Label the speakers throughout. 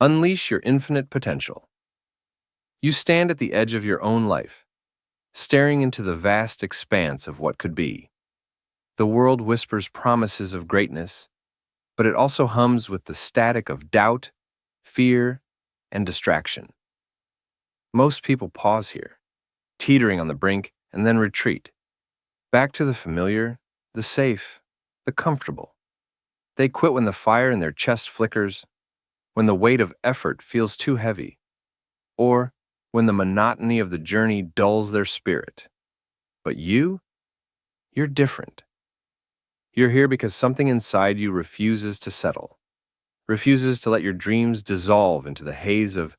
Speaker 1: Unleash your infinite potential. You stand at the edge of your own life, staring into the vast expanse of what could be. The world whispers promises of greatness, but it also hums with the static of doubt, fear, and distraction. Most people pause here, teetering on the brink, and then retreat, back to the familiar, the safe, the comfortable. They quit when the fire in their chest flickers, when the weight of effort feels too heavy, or when the monotony of the journey dulls their spirit. But you're different. You're here because something inside you refuses to settle, refuses to let your dreams dissolve into the haze of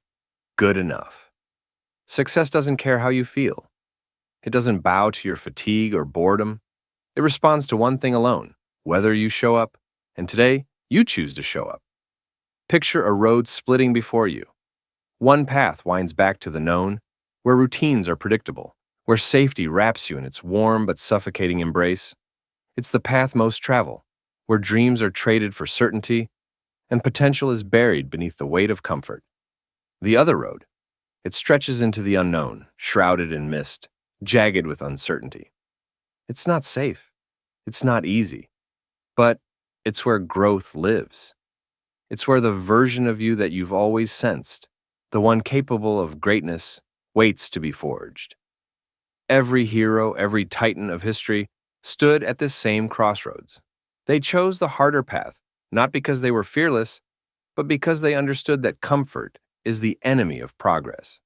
Speaker 1: good enough. Success doesn't care how you feel. It doesn't bow to your fatigue or boredom. It responds to one thing alone: whether you show up. And today, you choose to show up. Picture a road splitting before you. One path winds back to the known, where routines are predictable, where safety wraps you in its warm but suffocating embrace. It's the path most travel, where dreams are traded for certainty, and potential is buried beneath the weight of comfort. The other road, it stretches into the unknown, shrouded in mist, jagged with uncertainty. It's not safe. It's not easy. But it's where growth lives. It's where the version of you that you've always sensed, the one capable of greatness, waits to be forged. Every hero, every titan of history stood at this same crossroads. They chose the harder path, not because they were fearless, but because they understood that comfort is the enemy of progress.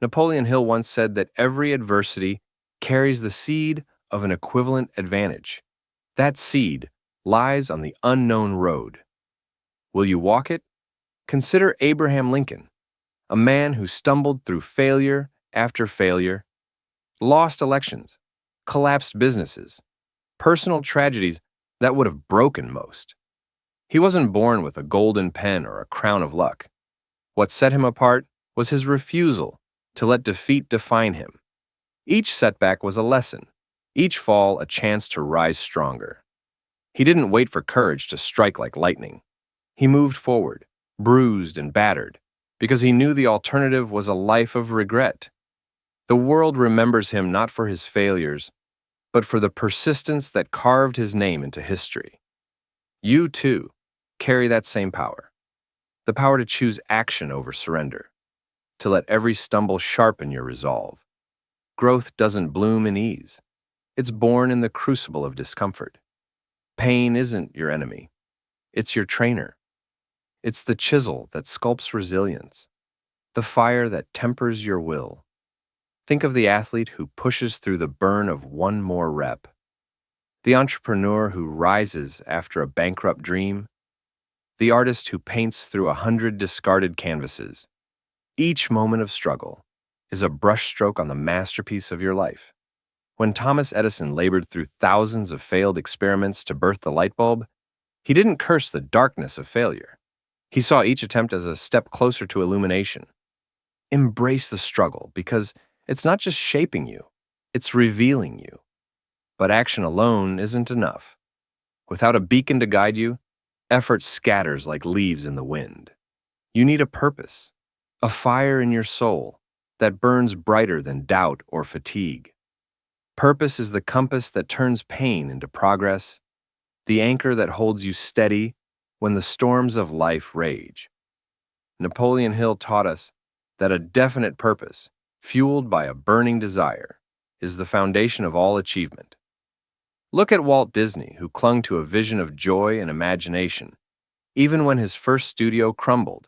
Speaker 1: Napoleon Hill once said that every adversity carries the seed of an equivalent advantage. That seed lies on the unknown road. Will you walk it? Consider Abraham Lincoln, a man who stumbled through failure after failure, lost elections, collapsed businesses, personal tragedies that would have broken most. He wasn't born with a golden pen or a crown of luck. What set him apart was his refusal to let defeat define him. Each setback was a lesson, each fall a chance to rise stronger. He didn't wait for courage to strike like lightning. He moved forward, bruised and battered, because he knew the alternative was a life of regret. The world remembers him not for his failures, but for the persistence that carved his name into history. You, too, carry that same power. The power to choose action over surrender, to let every stumble sharpen your resolve. Growth doesn't bloom in ease. It's born in the crucible of discomfort. Pain isn't your enemy. It's your trainer. It's the chisel that sculpts resilience, the fire that tempers your will. Think of the athlete who pushes through the burn of one more rep, the entrepreneur who rises after a bankrupt dream, the artist who paints through 100 discarded canvases. Each moment of struggle is a brushstroke on the masterpiece of your life. When Thomas Edison labored through thousands of failed experiments to birth the light bulb, he didn't curse the darkness of failure. He saw each attempt as a step closer to illumination. Embrace the struggle, because it's not just shaping you, it's revealing you. But action alone isn't enough. Without a beacon to guide you, effort scatters like leaves in the wind. You need a purpose, a fire in your soul that burns brighter than doubt or fatigue. Purpose is the compass that turns pain into progress, the anchor that holds you steady when the storms of life rage. Napoleon Hill taught us that a definite purpose, fueled by a burning desire, is the foundation of all achievement. Look at Walt Disney, who clung to a vision of joy and imagination, even when his first studio crumbled.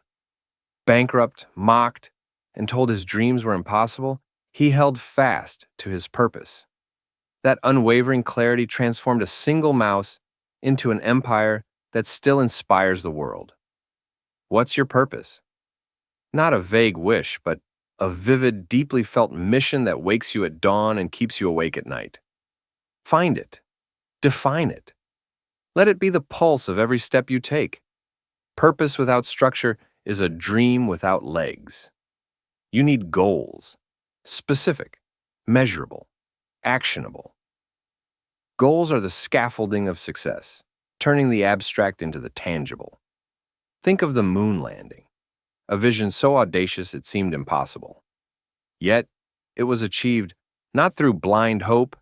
Speaker 1: Bankrupt, mocked, and told his dreams were impossible, he held fast to his purpose. That unwavering clarity transformed a single mouse into an empire that still inspires the world. What's your purpose? Not a vague wish, but a vivid, deeply felt mission that wakes you at dawn and keeps you awake at night. Find it. Define it. Let it be the pulse of every step you take. Purpose without structure is a dream without legs. You need goals. Specific, measurable, actionable. Goals are the scaffolding of success, turning the abstract into the tangible. Think of the moon landing, a vision so audacious it seemed impossible. Yet, it was achieved not through blind hope,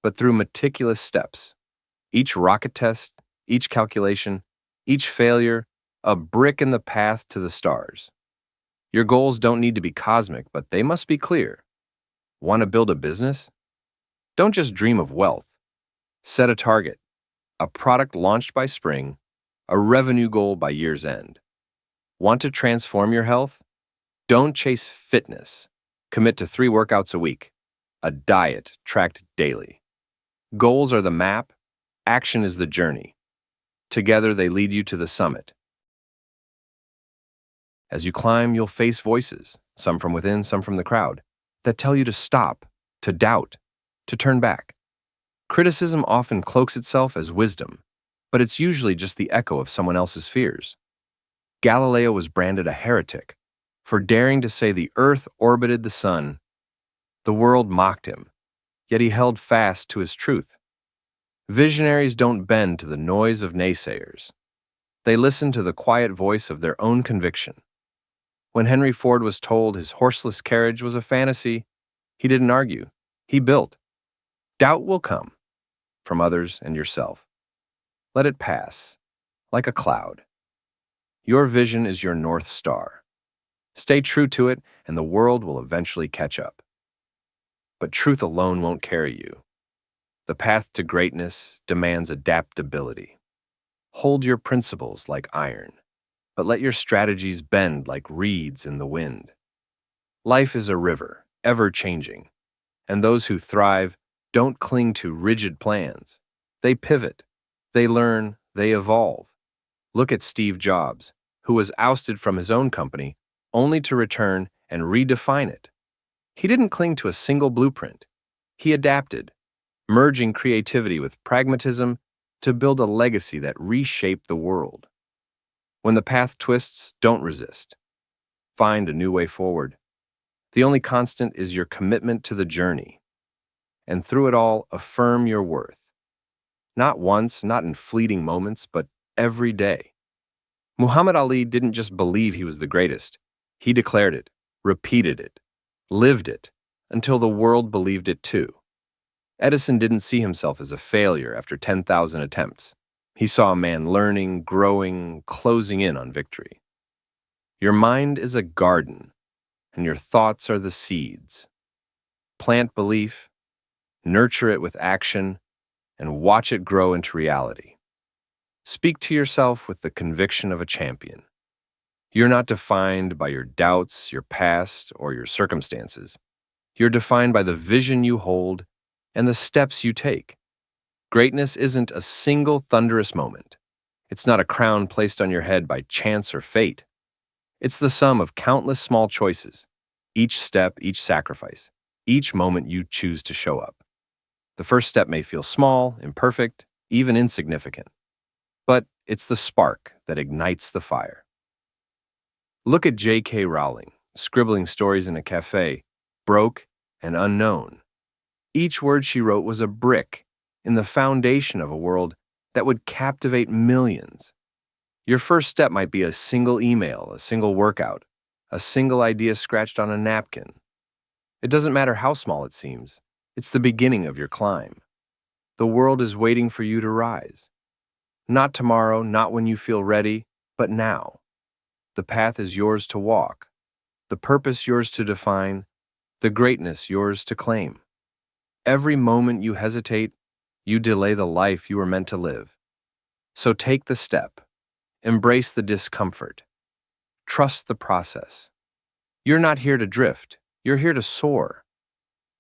Speaker 1: but through meticulous steps. Each rocket test, each calculation, each failure, a brick in the path to the stars. Your goals don't need to be cosmic, but they must be clear. Want to build a business? Don't just dream of wealth. Set a target, a product launched by spring, a revenue goal by year's end. Want to transform your health? Don't chase fitness. Commit to 3 workouts a week, a diet tracked daily. Goals are the map, action is the journey. Together they lead you to the summit. As you climb, you'll face voices, some from within, some from the crowd, that tell you to stop, to doubt, to turn back. Criticism often cloaks itself as wisdom, but it's usually just the echo of someone else's fears. Galileo was branded a heretic for daring to say the earth orbited the sun. The world mocked him, yet he held fast to his truth. Visionaries don't bend to the noise of naysayers. They listen to the quiet voice of their own conviction. When Henry Ford was told his horseless carriage was a fantasy, he didn't argue. He built. Doubt will come, from others and yourself. Let it pass, like a cloud. Your vision is your North Star. Stay true to it, and the world will eventually catch up. But truth alone won't carry you. The path to greatness demands adaptability. Hold your principles like iron, but let your strategies bend like reeds in the wind. Life is a river, ever-changing, and those who thrive don't cling to rigid plans. They pivot, they learn, they evolve. Look at Steve Jobs, who was ousted from his own company only to return and redefine it. He didn't cling to a single blueprint. He adapted, merging creativity with pragmatism to build a legacy that reshaped the world. When the path twists, don't resist. Find a new way forward. The only constant is your commitment to the journey. And through it all, affirm your worth. Not once, not in fleeting moments, but every day. Muhammad Ali didn't just believe he was the greatest. He declared it, repeated it, lived it, until the world believed it too. Edison didn't see himself as a failure after 10,000 attempts. He saw a man learning, growing, closing in on victory. Your mind is a garden, and your thoughts are the seeds. Plant belief, nurture it with action, and watch it grow into reality. Speak to yourself with the conviction of a champion. You're not defined by your doubts, your past, or your circumstances. You're defined by the vision you hold and the steps you take. Greatness isn't a single thunderous moment. It's not a crown placed on your head by chance or fate. It's the sum of countless small choices, each step, each sacrifice, each moment you choose to show up. The first step may feel small, imperfect, even insignificant, but it's the spark that ignites the fire. Look at J.K. Rowling, scribbling stories in a cafe, broke and unknown. Each word she wrote was a brick in the foundation of a world that would captivate millions. Your first step might be a single email, a single workout, a single idea scratched on a napkin. It doesn't matter how small it seems. It's the beginning of your climb. The world is waiting for you to rise. Not tomorrow, not when you feel ready, but now. The path is yours to walk, the purpose yours to define, the greatness yours to claim. Every moment you hesitate, you delay the life you were meant to live. So take the step. Embrace the discomfort. Trust the process. You're not here to drift. You're here to soar.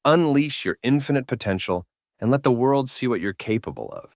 Speaker 1: Unleash your infinite potential and let the world see what you're capable of.